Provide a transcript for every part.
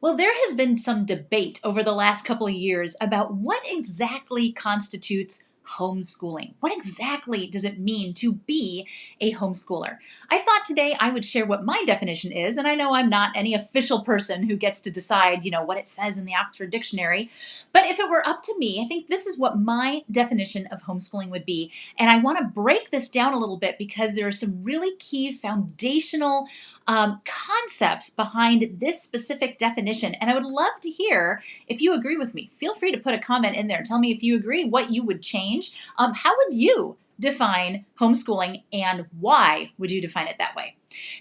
Well, there has been some debate over the last couple of years about what exactly constitutes homeschooling. What exactly does it mean to be a homeschooler? I thought today I would share what my definition is, and I know I'm not any official person who gets to decide, what it says in the Oxford Dictionary, but if it were up to me, I think this is what my definition of homeschooling would be. And I want to break this down a little bit because there are some really key foundational concepts behind this specific definition. And I would love to hear if you agree with me. Feel free to put a comment in there. Tell me if you agree, what you would change. How would you define homeschooling and why would you define it that way?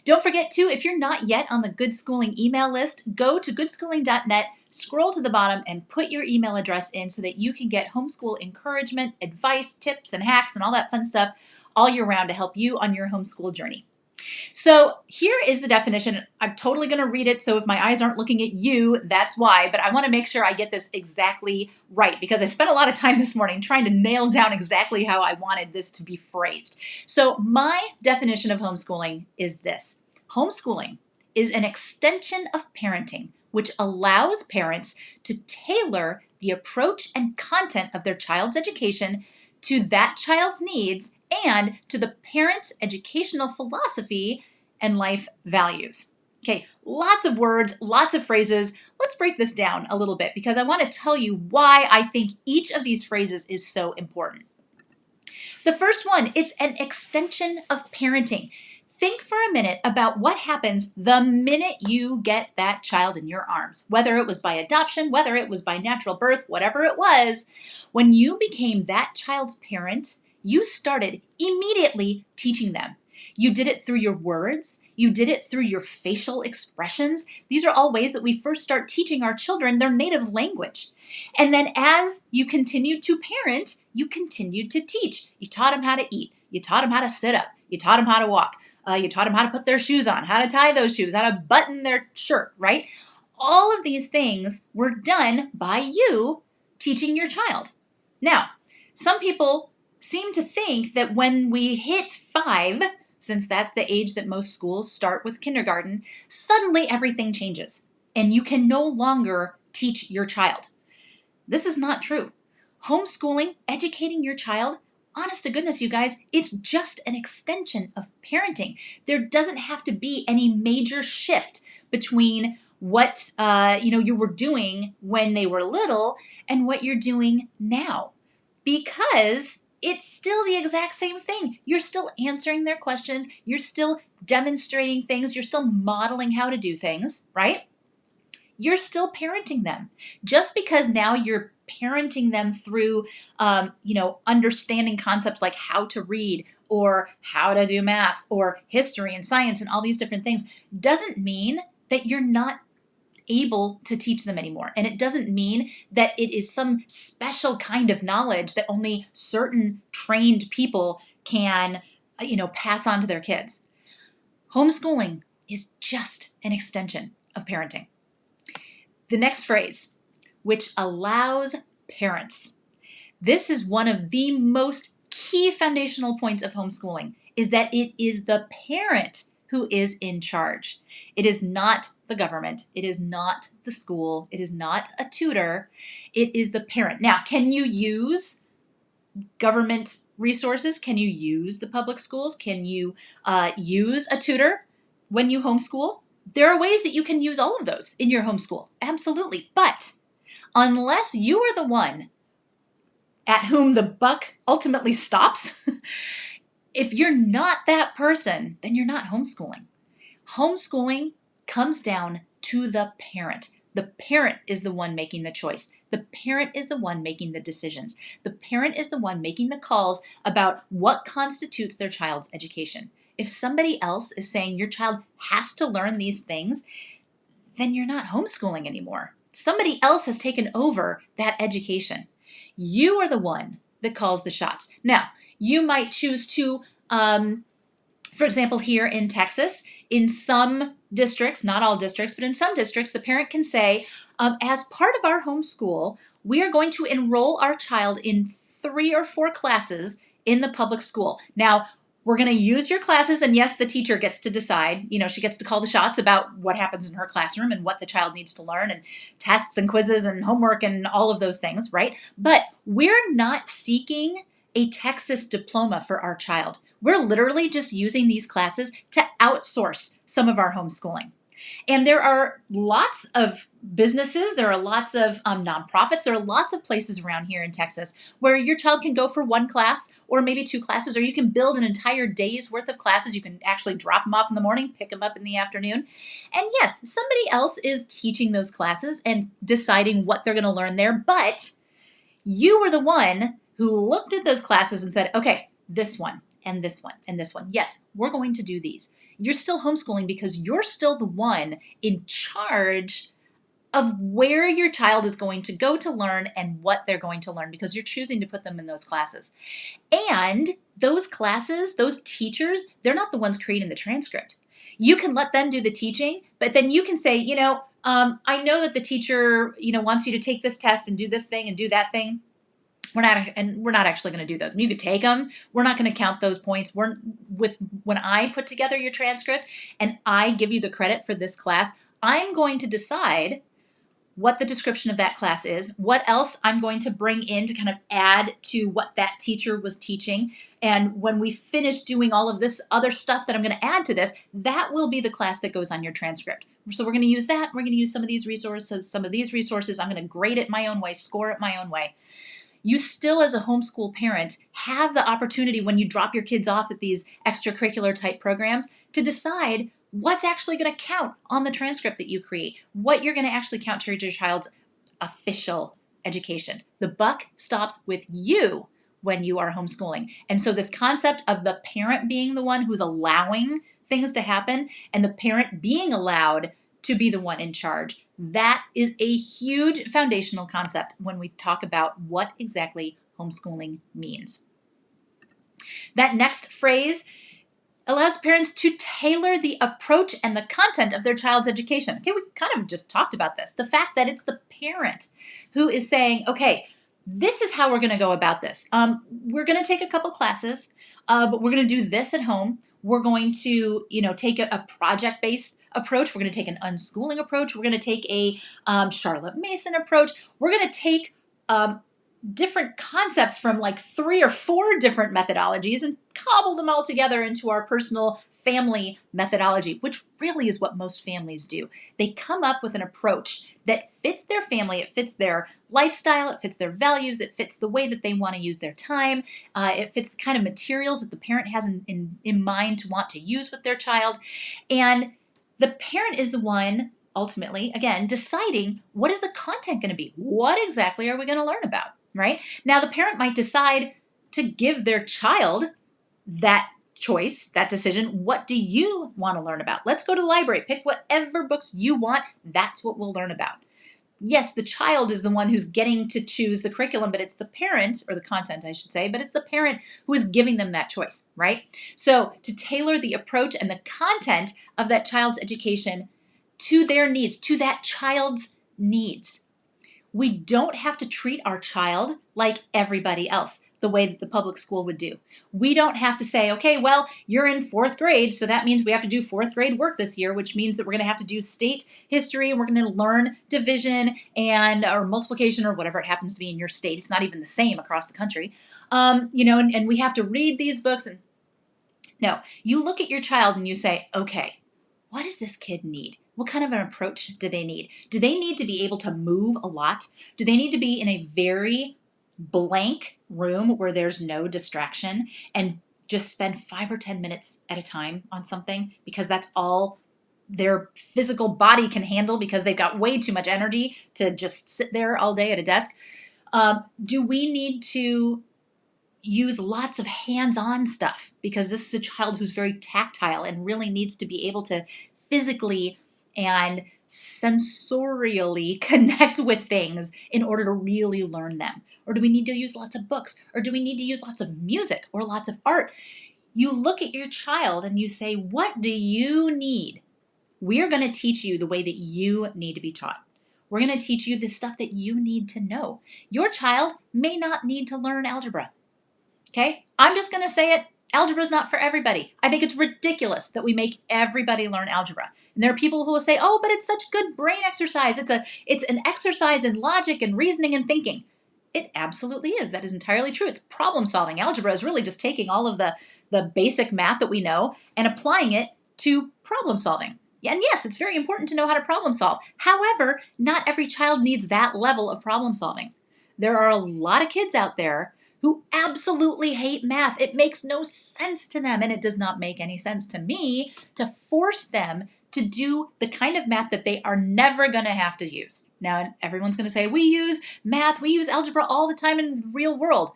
Don't forget to, if you're not yet on the Good Schooling email list, go to goodschooling.net, scroll to the bottom and put your email address in so that you can get homeschool encouragement, advice, tips, and hacks and all that fun stuff all year round to help you on your homeschool journey. So here is the definition. I'm totally going to read it, so if my eyes aren't looking at you, that's why. But I want to make sure I get this exactly right because I spent a lot of time this morning trying to nail down exactly how I wanted this to be phrased. So my definition of homeschooling is this. Homeschooling is an extension of parenting which allows parents to tailor the approach and content of their child's education to that child's needs and to the parent's educational philosophy and life values. Okay, lots of words, lots of phrases. Let's break this down a little bit because I want to tell you why I think each of these phrases is so important. The first one, it's an extension of parenting. Think for a minute about what happens the minute you get that child in your arms, whether it was by adoption, whether it was by natural birth, whatever it was. When you became that child's parent, you started immediately teaching them. You did it through your words. You did it through your facial expressions. These are all ways that we first start teaching our children their native language. And then as you continued to parent, you continued to teach. You taught them how to eat. You taught them how to sit up. You taught them how to walk. You taught them how to put their shoes on, how to tie those shoes, how to button their shirt, right? All of these things were done by you teaching your child. Now, some people seem to think that when we hit 5, since that's the age that most schools start with kindergarten, suddenly everything changes and you can no longer teach your child. This is not true. Homeschooling, educating your child, honest to goodness, you guys, it's just an extension of parenting. There doesn't have to be any major shift between what you were doing when they were little and what you're doing now, because it's still the exact same thing. You're still answering their questions. You're still demonstrating things. You're still modeling how to do things, right? You're still parenting them. Just because now you're parenting them through, understanding concepts like how to read or how to do math or history and science and all these different things doesn't mean that you're not able to teach them anymore. And it doesn't mean that it is some special kind of knowledge that only certain trained people can, pass on to their kids. Homeschooling is just an extension of parenting. The next phrase, which allows parents. This is one of the most key foundational points of homeschooling, is that it is the parent who is in charge. It is not the government. It is not the school. It is not a tutor. It is the parent. Now, can you use government resources? Can you use the public schools? Can you use a tutor when you homeschool? There are ways that you can use all of those in your homeschool. Absolutely. But unless you are the one at whom the buck ultimately stops, if you're not that person, then you're not homeschooling. Homeschooling comes down to the parent. The parent is the one making the choice. The parent is the one making the decisions. The parent is the one making the calls about what constitutes their child's education. If somebody else is saying your child has to learn these things, then you're not homeschooling anymore. Somebody else has taken over that education. You are the one that calls the shots. Now, you might choose to, for example, here in Texas, in some districts, not all districts, but in some districts, the parent can say, as part of our homeschool, we are going to enroll our child in 3 or 4 classes in the public school. Now, We're going to use your classes, and yes, the teacher gets to decide. She gets to call the shots about what happens in her classroom and what the child needs to learn, and tests and quizzes and homework and all of those things, right? But we're not seeking a Texas diploma for our child. We're literally just using these classes to outsource some of our homeschooling. And there are lots of businesses, there are lots of nonprofits, there are lots of places around here in Texas where your child can go for one class or maybe two classes, or you can build an entire day's worth of classes. You can actually drop them off in the morning, pick them up in the afternoon. And yes, somebody else is teaching those classes and deciding what they're going to learn there, but you were the one who looked at those classes and said, okay, this one and this one and this one. Yes, we're going to do these. You're still homeschooling because you're still the one in charge of where your child is going to go to learn and what they're going to learn, because you're choosing to put them in those classes. And those classes, those teachers, they're not the ones creating the transcript. You can let them do the teaching, but then you can say, I know that the teacher, wants you to take this test and do this thing and do that thing. We're not actually going to do those. You could take them. We're not going to count those points. When I put together your transcript and I give you the credit for this class, I'm going to decide what the description of that class is, what else I'm going to bring in to kind of add to what that teacher was teaching. And when we finish doing all of this other stuff that I'm going to add to this, that will be the class that goes on your transcript. So we're going to use that. We're going to use some of these resources. I'm going to grade it my own way, score it my own way. You still, as a homeschool parent, have the opportunity when you drop your kids off at these extracurricular type programs to decide what's actually going to count on the transcript that you create, what you're going to actually count towards your child's official education. The buck stops with you when you are homeschooling. And so this concept of the parent being the one who's allowing things to happen and the parent being allowed to be the one in charge, that is a huge foundational concept when we talk about what exactly homeschooling means. That next phrase allows parents to tailor the approach and the content of their child's education. Okay, we kind of just talked about this. The fact that it's the parent who is saying, okay, this is how we're going to go about this. We're going to take a couple classes, but we're going to do this at home. We're going to, take a project-based approach. We're going to take an unschooling approach. We're going to take a Charlotte Mason approach. We're going to take different concepts from like 3 or 4 different methodologies and cobble them all together into our personal family methodology, which really is what most families do. They come up with an approach that fits their family, it fits their lifestyle, it fits their values, it fits the way that they want to use their time, it fits the kind of materials that the parent has in mind to want to use with their child. And the parent is the one, ultimately, again, deciding what is the content going to be? What exactly are we going to learn about, right? Now, the parent might decide to give their child that choice, that decision. What do you want to learn about? Let's go to the library. Pick whatever books you want. That's what we'll learn about. Yes, the child is the one who's getting to choose the curriculum, but it's the parent, or the content, I should say, but it's the parent who is giving them that choice, right? So to tailor the approach and the content of that child's education to their needs, to that child's needs. We don't have to treat our child like everybody else, the way that the public school would do. We don't have to say, okay, well, you're in 4th grade, so that means we have to do 4th grade work this year, which means that we're going to have to do state history, and we're going to learn division or multiplication or whatever it happens to be in your state. It's not even the same across the country. And we have to read these books. And no, you look at your child and you say, okay, what does this kid need? What kind of an approach do they need? Do they need to be able to move a lot? Do they need to be in a very blank room where there's no distraction and just spend 5 or 10 minutes at a time on something because that's all their physical body can handle because they've got way too much energy to just sit there all day at a desk? Do we need to use lots of hands-on stuff because this is a child who's very tactile and really needs to be able to physically and sensorially connect with things in order to really learn them? Or do we need to use lots of books? Or do we need to use lots of music or lots of art? You look at your child and you say, what do you need? We're going to teach you the way that you need to be taught. We're going to teach you the stuff that you need to know. Your child may not need to learn algebra. Okay? I'm just going to say it. Algebra is not for everybody. I think it's ridiculous that we make everybody learn algebra. And there are people who will say, oh, but it's such good brain exercise. It's an exercise in logic and reasoning and thinking. It absolutely is. That is entirely true. It's problem solving. Algebra is really just taking all of the basic math that we know and applying it to problem solving. And yes, it's very important to know how to problem solve. However, not every child needs that level of problem solving. There are a lot of kids out there who absolutely hate math. It makes no sense to them, and it does not make any sense to me to force them to do the kind of math that they are never going to have to use. Now, everyone's going to say, we use math, we use algebra all the time in the real world.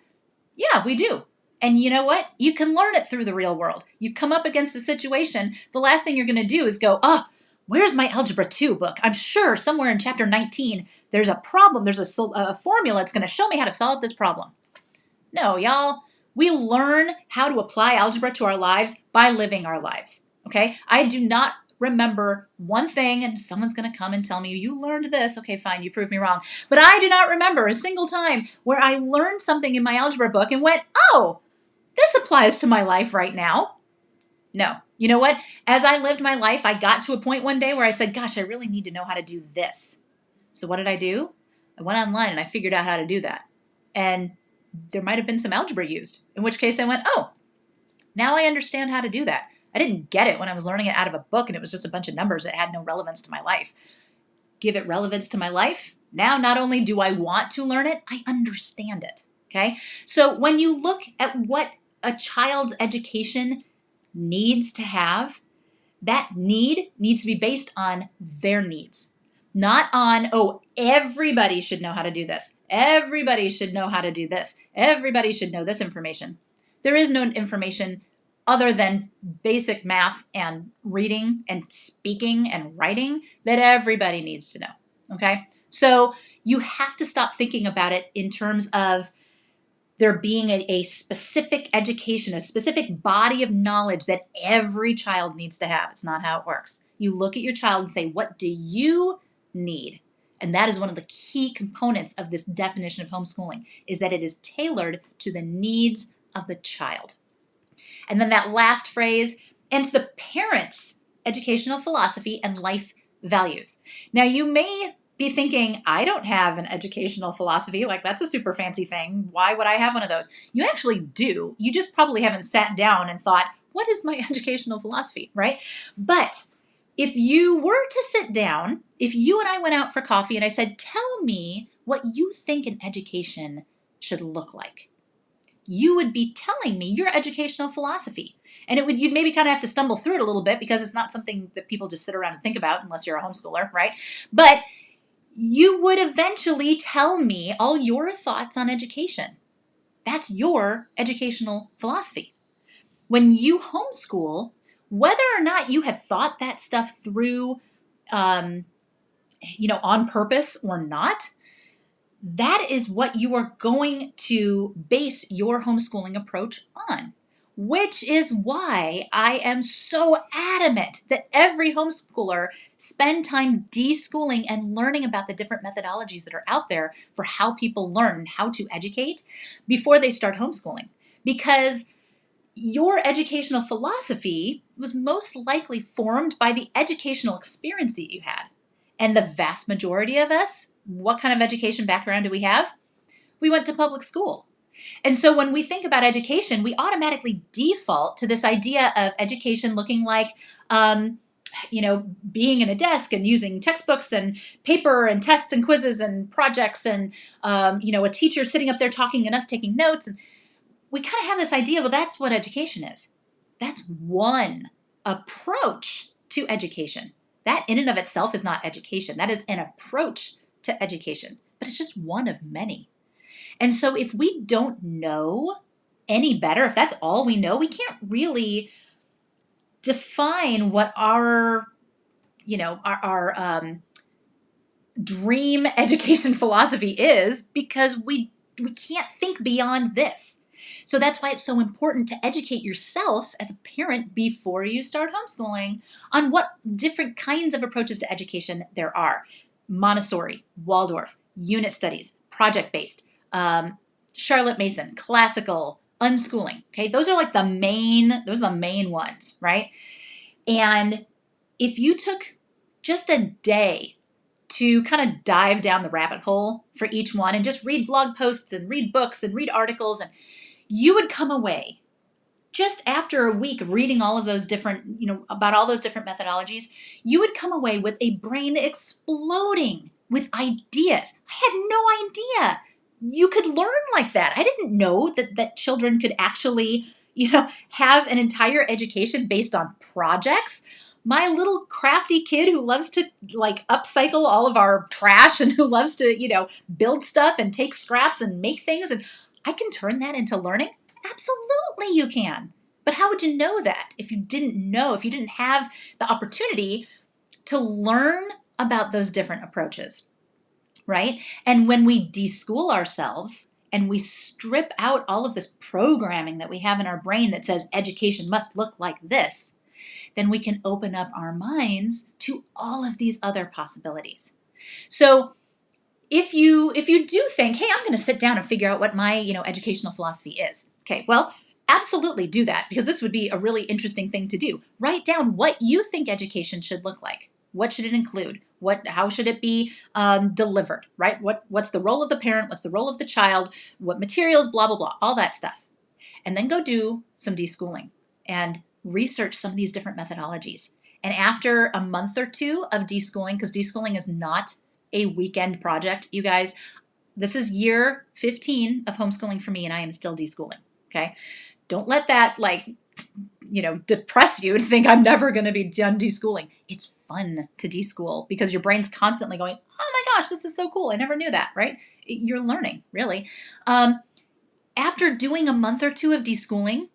Yeah, we do. And you know what? You can learn it through the real world. You come up against a situation, the last thing you're going to do is go, oh, where's my Algebra 2 book? I'm sure somewhere in chapter 19, there's a problem, there's a formula that's going to show me how to solve this problem. No, y'all. We learn how to apply algebra to our lives by living our lives, okay? I do not remember one thing, and someone's going to come and tell me, you learned this. Okay, fine, you proved me wrong. But I do not remember a single time where I learned something in my algebra book and went, oh, this applies to my life right now. No. You know what? As I lived my life, I got to a point one day where I said, gosh, I really need to know how to do this. So what did I do? I went online and I figured out how to do that. And there might have been some algebra used, in which case I went, oh, now I understand how to do that. I didn't get it when I was learning it out of a book and it was just a bunch of numbers that had no relevance to my life. Give it relevance to my life. Now, not only do I want to learn it, I understand it. Okay? So when you look at what a child's education needs to have, that need needs to be based on their needs. Not on, oh, everybody should know how to do this. Everybody should know how to do this. Everybody should know this information. There is no information other than basic math and reading and speaking and writing that everybody needs to know, okay? So you have to stop thinking about it in terms of there being a specific education, a specific body of knowledge that every child needs to have. It's not how it works. You look at your child and say, what do you need? And that is one of the key components of this definition of homeschooling, is that it is tailored to the needs of the child. And then that last phrase, and to the parents' educational philosophy and life values. Now, you may be thinking, I don't have an educational philosophy, like that's a super fancy thing. Why would I have one of those? You actually do. You just probably haven't sat down and thought, what is my educational philosophy, right? But if you were to sit down, if you and I went out for coffee and I said, tell me what you think an education should look like, you would be telling me your educational philosophy. And you'd maybe kind of have to stumble through it a little bit because it's not something that people just sit around and think about unless you're a homeschooler, right? But you would eventually tell me all your thoughts on education. That's your educational philosophy. When you homeschool, whether or not you have thought that stuff through, on purpose or not, that is what you are going to base your homeschooling approach on, which is why I am so adamant that every homeschooler spend time deschooling and learning about the different methodologies that are out there for how people learn how to educate before they start homeschooling. Because your educational philosophy was most likely formed by the educational experience that you had. And the vast majority of us, what kind of education background do we have? We went to public school. And so when we think about education, we automatically default to this idea of education looking like, being in a desk and using textbooks and paper and tests and quizzes and projects and, a teacher sitting up there talking and us taking notes. And we kind of have this idea, well, that's what education is. That's one approach to education. That in and of itself is not education. That is an approach to education, but it's just one of many. And so if we don't know any better, if that's all we know, we can't really define what our dream education philosophy is, because we can't think beyond this. So that's why it's so important to educate yourself as a parent before you start homeschooling on what different kinds of approaches to education there are. Montessori, Waldorf, unit studies, project-based, Charlotte Mason, classical, unschooling. Okay, those are like those are the main ones, right? And if you took just a day to kind of dive down the rabbit hole for each one and just read blog posts and read books and read articles, and you would come away just after a week of reading all of those different, about all those different methodologies, you would come away with a brain exploding with ideas. I had no idea you could learn like that. I didn't know that children could actually, have an entire education based on projects. My little crafty kid who loves to like upcycle all of our trash and who loves to, build stuff and take scraps and make things, and I can turn that into learning. Absolutely you can. But how would you know that if you didn't have the opportunity to learn about those different approaches, right? And when we deschool ourselves and we strip out all of this programming that we have in our brain that says education must look like this, then we can open up our minds to all of these other possibilities. So if you do think, hey, I'm going to sit down and figure out what my educational philosophy is, okay, well, absolutely do that, because this would be a really interesting thing to do. Write down what you think education should look like. What should it include? How should it be delivered? Right? What's the role of the parent? What's the role of the child? What materials? Blah blah blah. All that stuff, and then go do some deschooling and research some of these different methodologies. And after a month or two of deschooling, because deschooling is not a weekend project, you guys, this is year 15 of homeschooling for me, and I am still deschooling. Okay. Don't let that depress you and think I'm never going to be done deschooling. It's fun to deschool because your brain's constantly going, oh my gosh, this is so cool. I never knew that, right? You're learning, really. After doing a month or two of deschooling,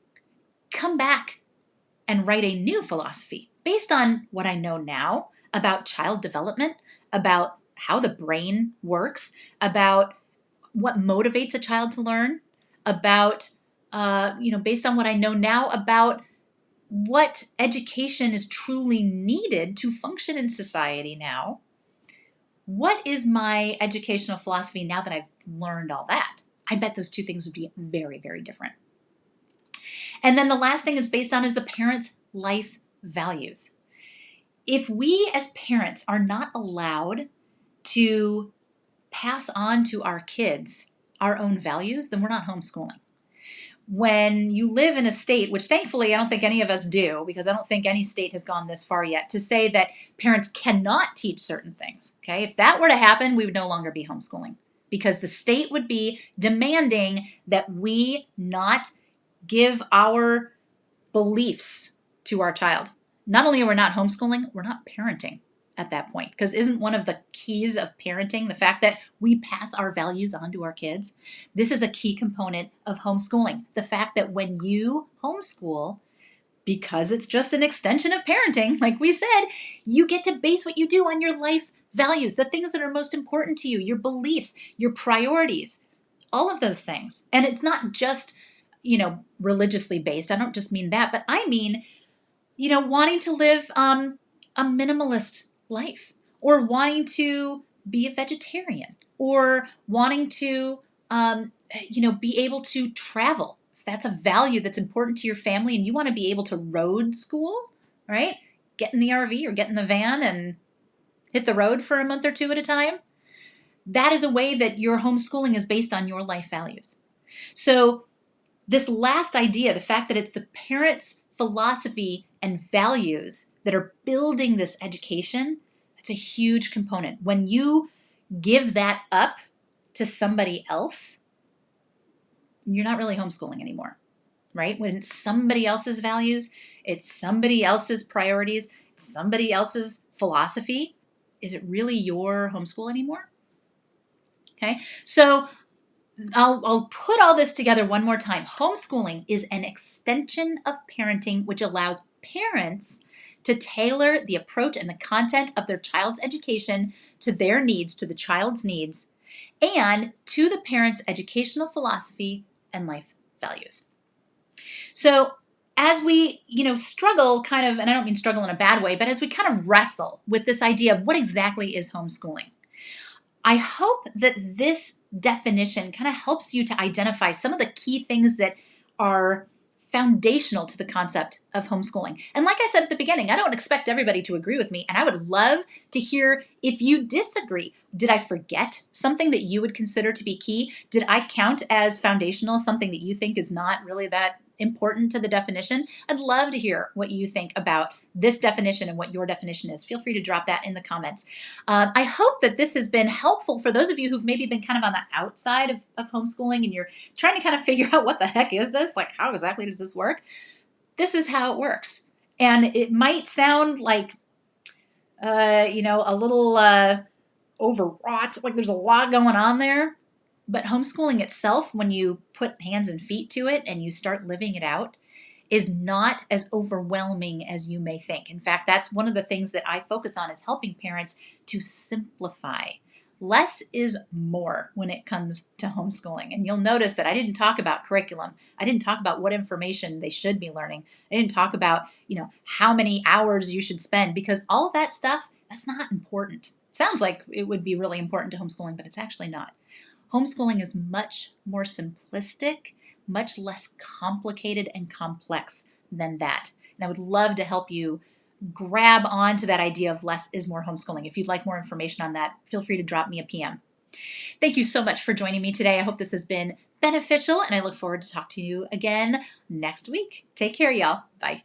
come back and write a new philosophy based on what I know now about child development, about how the brain works, about what motivates a child to learn, about, based on what I know now about what education is truly needed to function in society now. What is my educational philosophy now that I've learned all that? I bet those two things would be very, very different. And then the last thing it's based on is the parent's life values. If we as parents are not allowed to pass on to our kids our own values, then we're not homeschooling. When you live in a state, which thankfully I don't think any of us do, because I don't think any state has gone this far yet, to say that parents cannot teach certain things, okay? If that were to happen, we would no longer be homeschooling, because the state would be demanding that we not give our beliefs to our child. Not only are we not homeschooling, we're not parenting at that point, because isn't one of the keys of parenting the fact that we pass our values on to our kids? This is a key component of homeschooling. The fact that when you homeschool, because it's just an extension of parenting, like we said, you get to base what you do on your life values, the things that are most important to you, your beliefs, your priorities, all of those things. And it's not just, religiously based. I don't just mean that, but I mean, wanting to live a minimalist life, or wanting to be a vegetarian, or wanting to, be able to travel. If that's a value that's important to your family and you want to be able to road school, right? Get in the RV or get in the van and hit the road for a month or two at a time. That is a way that your homeschooling is based on your life values. So this last idea, the fact that it's the parent's philosophy and values that are building this education, that's a huge component. When you give that up to somebody else, you're not really homeschooling anymore, right? When it's somebody else's values, it's somebody else's priorities, somebody else's philosophy, is it really your homeschool anymore? Okay, so I'll put all this together one more time. Homeschooling is an extension of parenting, which allows parents to tailor the approach and the content of their child's education to their needs, to the child's needs, and to the parent's educational philosophy and life values. So as we, struggle kind of, and I don't mean struggle in a bad way, but as we kind of wrestle with this idea of what exactly is homeschooling, I hope that this definition kind of helps you to identify some of the key things that are foundational to the concept of homeschooling. And like I said at the beginning, I don't expect everybody to agree with me, and I would love to hear if you disagree. Did I forget something that you would consider to be key? Did I count as foundational something that you think is not really that important to the definition? I'd love to hear what you think about this definition and what your definition is. Feel free to drop that in the comments. I hope that this has been helpful for those of you who've maybe been kind of on the outside of homeschooling and you're trying to kind of figure out what the heck is this? Like, how exactly does this work? This is how it works. And it might sound like, a little overwrought, like there's a lot going on there. But homeschooling itself, when you put hands and feet to it and you start living it out, is not as overwhelming as you may think. In fact, that's one of the things that I focus on is helping parents to simplify. Less is more when it comes to homeschooling. And you'll notice that I didn't talk about curriculum. I didn't talk about what information they should be learning. I didn't talk about, how many hours you should spend, because all of that stuff, that's not important. Sounds like it would be really important to homeschooling, but it's actually not. Homeschooling is much more simplistic, much less complicated and complex than that. And I would love to help you grab onto that idea of less is more homeschooling. If you'd like more information on that, feel free to drop me a PM. Thank you so much for joining me today. I hope this has been beneficial, and I look forward to talk to you again next week. Take care, y'all. Bye.